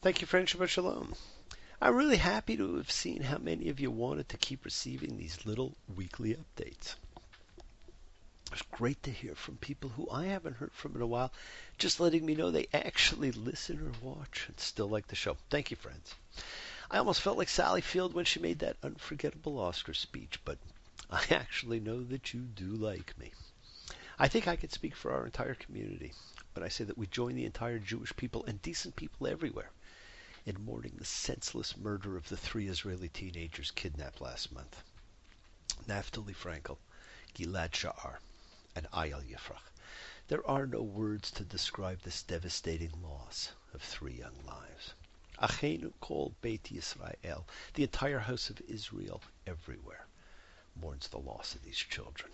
Thank you, friend. Shabbat Shalom. I'm really happy to have seen how many of you wanted to keep receiving these little weekly updates. It's great to hear from people who I haven't heard from in a while, just letting me know they actually listen or watch and still like the show. Thank you, friends. I almost felt like Sally Field when she made that unforgettable Oscar speech, but I actually know that you do like me. I think I can speak for our entire community when I say that we join the entire Jewish people and decent people everywhere in mourning the senseless murder of the 3 Israeli teenagers kidnapped last month. Naftali Frankel, Gilad Sha'ar, and Ayal Yifrach. There are no words to describe this devastating loss of 3 young lives. Achenu kol Beit Yisrael, the entire house of Israel everywhere, mourns the loss of these children.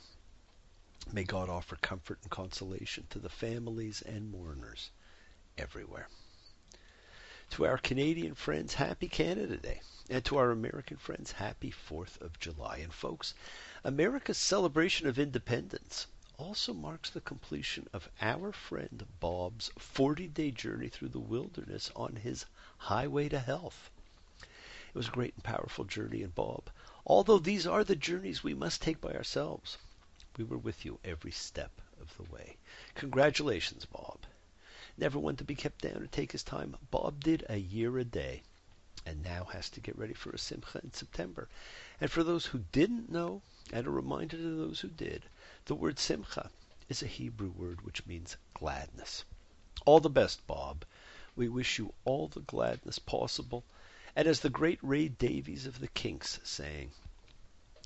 May God offer comfort and consolation to the families and mourners everywhere. To our Canadian friends, happy Canada Day. And to our American friends, happy 4th of July. And folks, America's celebration of independence also marks the completion of our friend Bob's 40-day journey through the wilderness on his highway to health. It was a great and powerful journey, and Bob, although these are the journeys we must take by ourselves, we were with you every step of the way. Congratulations, Bob. Never one to be kept down or take his time. Bob did a year a day and now has to get ready for a simcha in September. And for those who didn't know, and a reminder to those who did, the word simcha is a Hebrew word which means gladness. All the best, Bob. We wish you all the gladness possible. And as the great Ray Davies of the Kinks sang,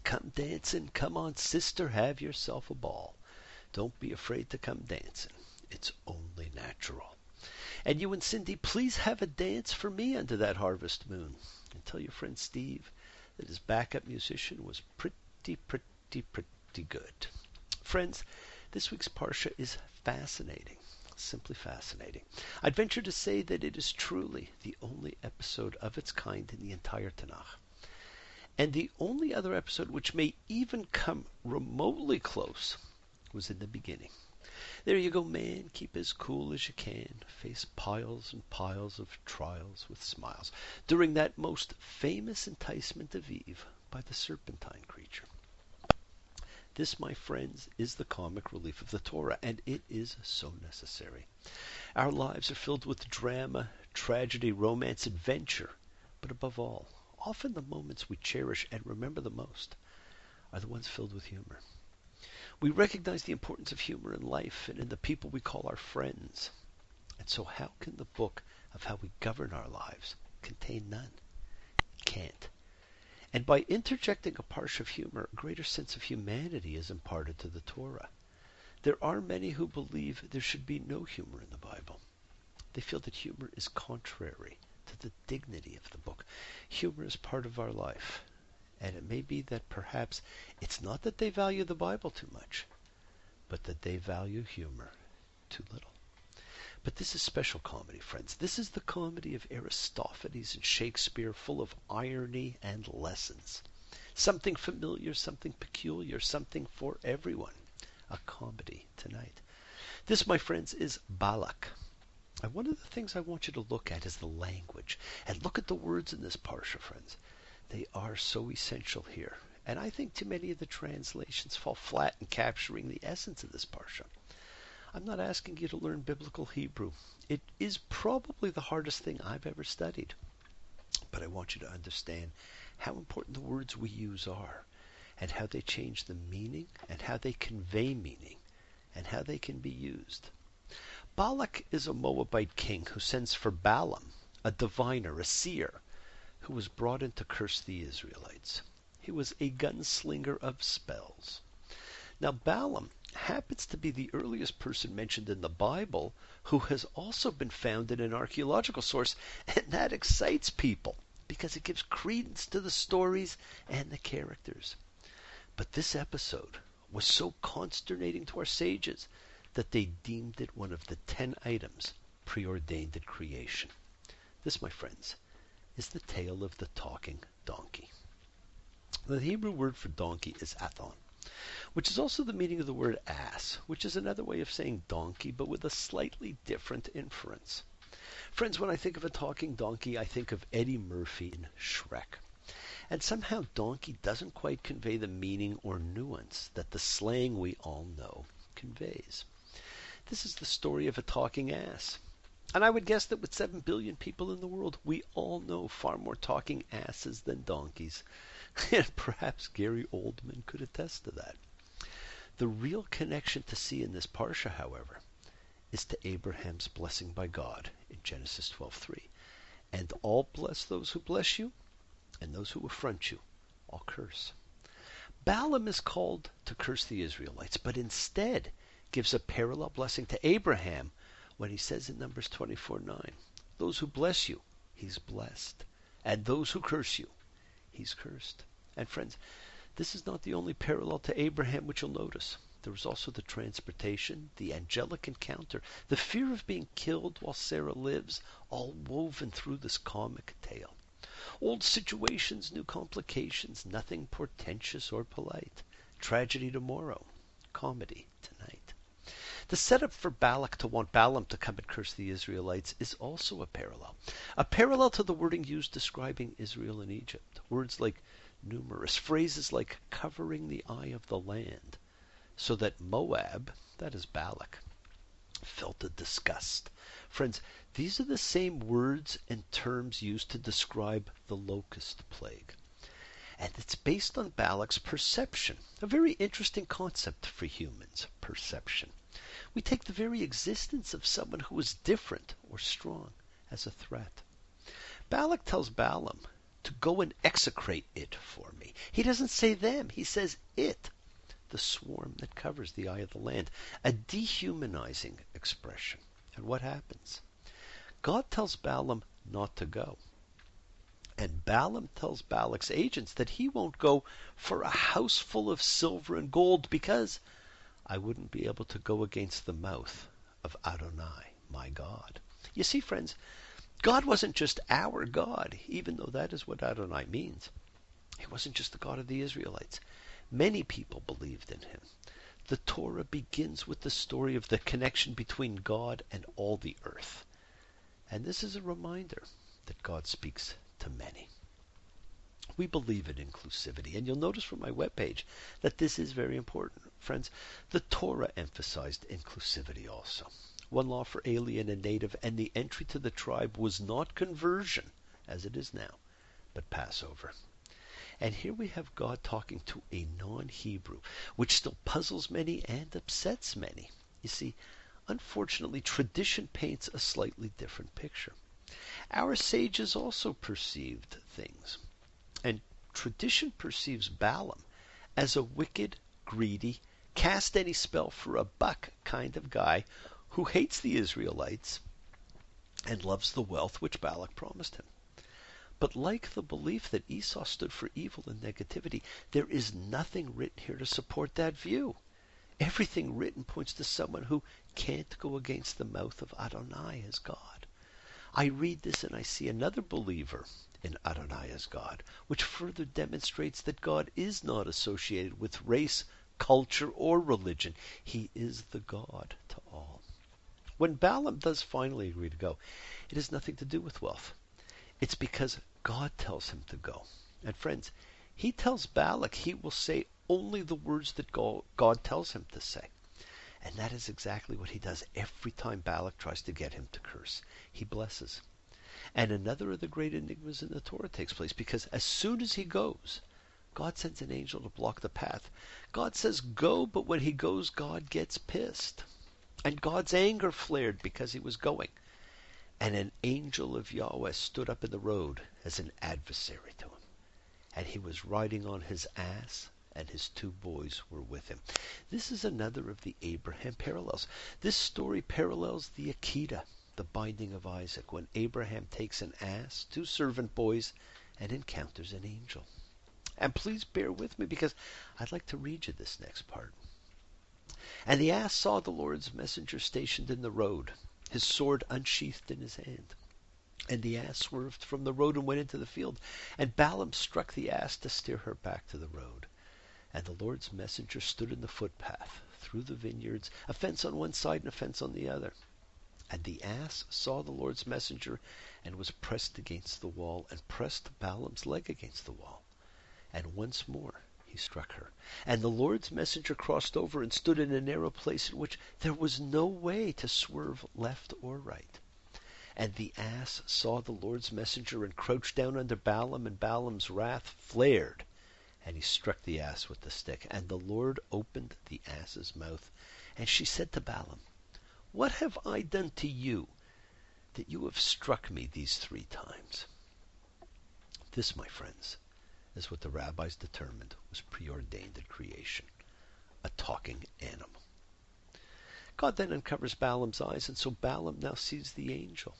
come dancing, come on sister, have yourself a ball. Don't be afraid to come dancing. It's only natural. And you and Cindy, please have a dance for me under that harvest moon. And tell your friend Steve that his backup musician was pretty good. Friends, this week's Parsha is fascinating. Simply fascinating. I'd venture to say that it is truly the only episode of its kind in the entire Tanakh. And the only other episode which may even come remotely close was in the beginning. There you go, man. Keep as cool as you can. Face piles and piles of trials with smiles during that most famous enticement of Eve by the serpentine creature. This, my friends, is the comic relief of the Torah, and it is so necessary. Our lives are filled with drama, tragedy, romance, adventure, but above all, often the moments we cherish and remember the most are the ones filled with humor. We recognize the importance of humor in life and in the people we call our friends. And so how can the book of how we govern our lives contain none? It can't. And by interjecting a parsha of humor, a greater sense of humanity is imparted to the Torah. There are many who believe there should be no humor in the Bible. They feel that humor is contrary to the dignity of the book. Humor is part of our life. And it may be that perhaps it's not that they value the Bible too much, but that they value humor too little. But this is special comedy, friends. This is the comedy of Aristophanes and Shakespeare, full of irony and lessons. Something familiar, something peculiar, something for everyone. A comedy tonight. This, my friends, is balak. And one of the things I want you to look at is the language. And look at the words in this parsha, friends. They are so essential here. And I think too many of the translations fall flat in capturing the essence of this parsha. I'm not asking you to learn biblical Hebrew. It is probably the hardest thing I've ever studied. But I want you to understand how important the words we use are, and how they change the meaning, and how they convey meaning, and how they can be used. Balak is a Moabite king who sends for Balaam, a diviner, a seer, who was brought in to curse the Israelites. He was a gunslinger of spells. Now Balaam happens to be the earliest person mentioned in the Bible who has also been found in an archaeological source, and that excites people because it gives credence to the stories and the characters. But this episode was so consternating to our sages that they deemed it one of the 10 items preordained at creation. This, my friends, is the tale of the talking donkey. The Hebrew word for donkey is athon, which is also the meaning of the word ass, which is another way of saying donkey, but with a slightly different inference. Friends, when I think of a talking donkey, I think of Eddie Murphy in Shrek. And somehow donkey doesn't quite convey the meaning or nuance that the slang we all know conveys. This is the story of a talking ass. And I would guess that with 7 billion people in the world, we all know far more talking asses than donkeys. And perhaps Gary Oldman could attest to that. The real connection to see in this parsha, however, is to Abraham's blessing by God in Genesis 12:3. And all bless those who bless you, and those who affront you, I'll curse. Balaam is called to curse the Israelites, but instead gives a parallel blessing to Abraham when he says in Numbers 24:9, those who bless you, he's blessed, and those who curse you, he's cursed. And friends, this is not the only parallel to Abraham which you'll notice. There was also the transportation, the angelic encounter, the fear of being killed while Sarah lives, all woven through this comic tale. Old situations, new complications, nothing portentous or polite. Tragedy tomorrow, comedy tonight. The setup for Balak to want Balaam to come and curse the Israelites is also a parallel to the wording used describing Israel in Egypt. Words like numerous, phrases like covering the eye of the land, so that Moab, that is Balak, felt a disgust. Friends, these are the same words and terms used to describe the locust plague. And it's based on Balak's perception, a very interesting concept for humans, perception. We take the very existence of someone who is different or strong as a threat. Balak tells Balaam to go and execrate it for me. He doesn't say them, he says it, the swarm that covers the eye of the land, a dehumanizing expression. And what happens? God tells Balaam not to go. And Balaam tells Balak's agents that he won't go for a house full of silver and gold because I wouldn't be able to go against the mouth of Adonai, my God. You see, friends, God wasn't just our God, even though that is what Adonai means. He wasn't just the God of the Israelites. Many people believed in him. The Torah begins with the story of the connection between God and all the earth. And this is a reminder that God speaks to many. We believe in inclusivity, and you'll notice from my webpage that this is very important. Friends, the Torah emphasized inclusivity also. One law for alien and native, and the entry to the tribe was not conversion, as it is now, but Passover. And here we have God talking to a non-Hebrew, which still puzzles many and upsets many. You see, unfortunately, tradition paints a slightly different picture. Our sages also perceived things. And tradition perceives Balaam as a wicked, greedy, cast any spell for a buck kind of guy who hates the Israelites and loves the wealth which Balak promised him. But like the belief that Esau stood for evil and negativity, there is nothing written here to support that view. Everything written points to someone who can't go against the mouth of Adonai as God. I read this and I see another believer in Adonai as God, which further demonstrates that God is not associated with race, culture, or religion. He is the God to all. When Balaam does finally agree to go, it has nothing to do with wealth. It's because God tells him to go. And friends, he tells Balak he will say only the words that God tells him to say. And that is exactly what he does every time Balak tries to get him to curse. He blesses. And another of the great enigmas in the Torah takes place, because as soon as he goes, God sends an angel to block the path. God says go, but when he goes, God gets pissed. And God's anger flared because he was going. And an angel of Yahweh stood up in the road as an adversary to him. And he was riding on his ass, and his 2 boys were with him. This is another of the Abraham parallels. This story parallels the Akedah, the binding of Isaac, when Abraham takes an ass, 2 servant boys, and encounters an angel. And please bear with me because I'd like to read you this next part. And the ass saw the Lord's messenger stationed in the road, his sword unsheathed in his hand. And the ass swerved from the road and went into the field. And Balaam struck the ass to steer her back to the road. And the Lord's messenger stood in the footpath, through the vineyards, a fence on one side and a fence on the other. And the ass saw the Lord's messenger and was pressed against the wall, and pressed Balaam's leg against the wall. And once more he struck her. And the Lord's messenger crossed over and stood in a narrow place in which there was no way to swerve left or right. And the ass saw the Lord's messenger and crouched down under Balaam, and Balaam's wrath flared, and he struck the ass with the stick. And the Lord opened the ass's mouth, and she said to Balaam, "What have I done to you, that you have struck me these 3 times?" This, my friends, is what the rabbis determined was preordained at creation: a talking animal. God then uncovers Balaam's eyes, and so Balaam now sees the angel.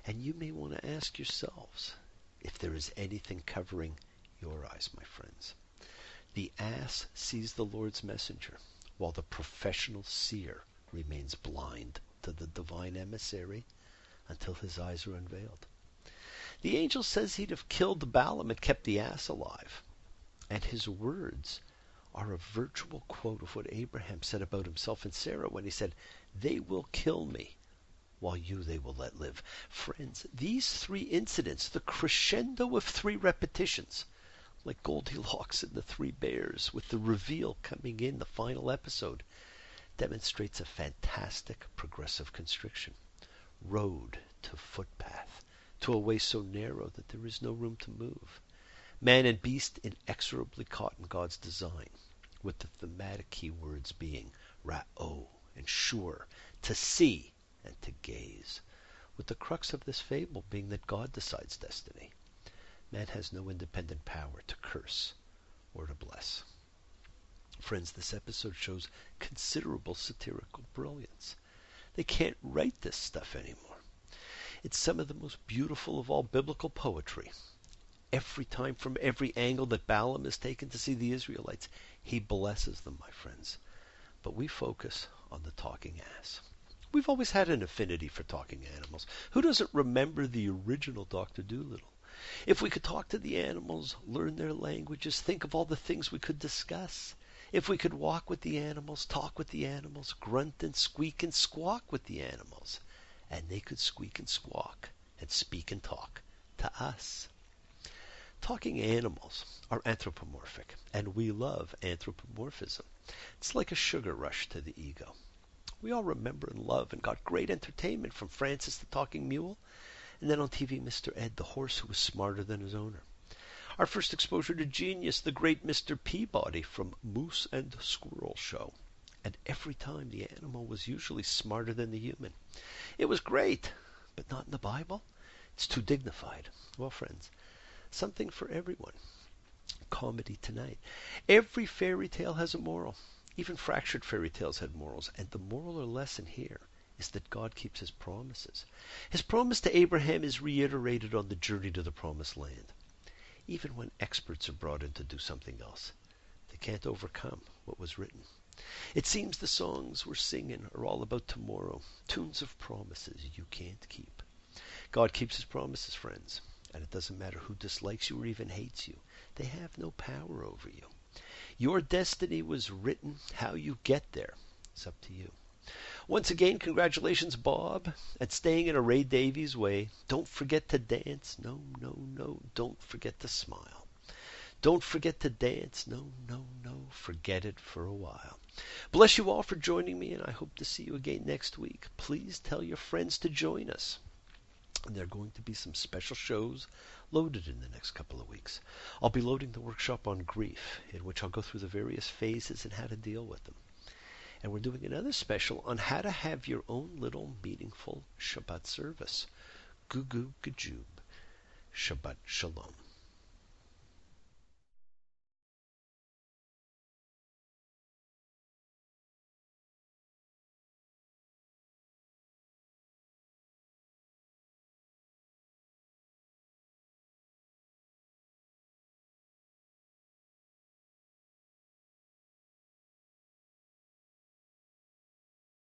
And you may want to ask yourselves if there is anything covering your eyes, my friends. The ass sees the Lord's messenger, while the professional seer remains blind to the divine emissary until his eyes are unveiled. The angel says he'd have killed Balaam and kept the ass alive. And his words are a virtual quote of what Abraham said about himself and Sarah when he said, "They will kill me, while you they will let live." Friends, these 3 incidents, the crescendo of 3 repetitions, like Goldilocks and the 3 bears, with the reveal coming in the final episode, demonstrates a fantastic progressive constriction. Road to footpath, to a way so narrow that there is no room to move. Man and beast inexorably caught in God's design, with the thematic key words being ra'o and sure, to see and to gaze, with the crux of this fable being that God decides destiny. Man has no independent power to curse or to bless. Friends, this episode shows considerable satirical brilliance. They can't write this stuff anymore. It's some of the most beautiful of all biblical poetry. Every time, from every angle that Balaam is taken to see the Israelites, he blesses them, my friends. But we focus on the talking ass. We've always had an affinity for talking animals. Who doesn't remember the original Dr. Dolittle? If we could talk to the animals, learn their languages, think of all the things we could discuss. If we could walk with the animals, talk with the animals, grunt and squeak and squawk with the animals, and they could squeak and squawk and speak and talk to us. Talking animals are anthropomorphic, and we love anthropomorphism. It's like a sugar rush to the ego. We all remember and love and got great entertainment from Francis the Talking Mule, and then on TV, Mr. Ed, the horse who was smarter than his owner. Our first exposure to genius, the great Mr. Peabody from Moose and Squirrel Show. And every time the animal was usually smarter than the human. It was great, but not in the Bible. It's too dignified. Well, friends, something for everyone. Comedy tonight. Every fairy tale has a moral. Even fractured fairy tales had morals. And the moral or lesson here is that God keeps his promises. His promise to Abraham is reiterated on the journey to the promised land. Even when experts are brought in to do something else, they can't overcome what was written. It seems the songs we're singing are all about tomorrow, tunes of promises you can't keep. God keeps his promises, friends, and it doesn't matter who dislikes you or even hates you. They have no power over you. Your destiny was written. How you get there is up to you. Once again, congratulations, Bob, at staying in a Ray Davies way. Don't forget to dance. No, no, no. Don't forget to smile. Don't forget to dance. No, no, no. Forget it for a while. Bless you all for joining me, and I hope to see you again next week. Please tell your friends to join us. And there are going to be some special shows loaded in the next couple of weeks. I'll be loading the workshop on grief, in which I'll go through the various phases and how to deal with them. And we're doing another special on how to have your own little meaningful Shabbat service. Goo goo gajoob. Shabbat shalom.